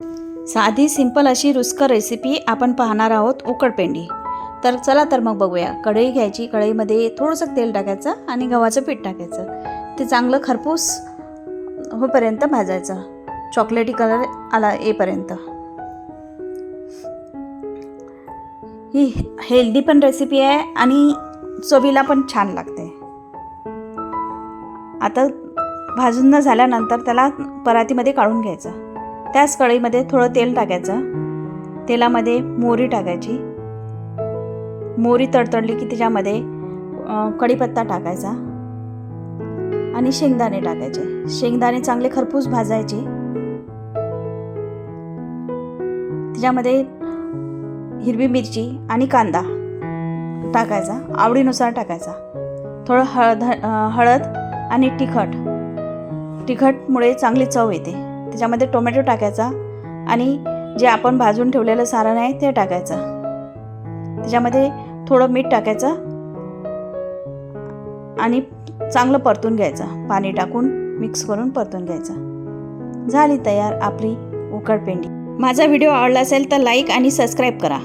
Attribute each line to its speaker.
Speaker 1: साधी सिंपल अशी रुचकर रेसिपी आपण पाहणार आहोत, उकडपेंडी। तर चला तर मग बघूया। कढई घ्यायची, कढईमध्ये थोडंसं तेल टाकायचं आणि गव्हाचं पीठ टाकायचं। ते चांगलं खरपूस होईपर्यंत भाजायचं, चॉकलेटी कलर आला येईपर्यंत। ही हेल्दी पण रेसिपी आहे आणि चवीला पण छान लागते। आता भाजून झाल्यानंतर त्याला परातीमध्ये काढून घ्यायचं। त्याच कढईमध्ये थोडं तेल टाकायचं। तेलामध्ये मोहरी टाकायची। मोहरी तडतडली की त्याच्यामध्ये कढीपत्ता टाकायचा आणि शेंगदाणे टाकायचे। शेंगदाणे चांगले खरपूस भाजायचे। त्याच्यामध्ये हिरवी मिरची आणि कांदा टाकायचा, आवडीनुसार टाकायचा। थोडं हळद आणि तिखटमुळे चांगली चव येते। त्याच्यामध्ये टोमॅटो टाकायचा आणि जे आपण भाजून ठेवलेलं सारण आहे ते टाकायचं। त्याच्यामध्ये थोडं मीठ टाकायचं आणि चांगलं परतून घ्यायचं। पाणी टाकून मिक्स करून परतून घ्यायचं। झाली तयार आपली उकडपेंडी। माझा व्हिडिओ आवडला असेल तर लाईक आणि सबस्क्राईब करा।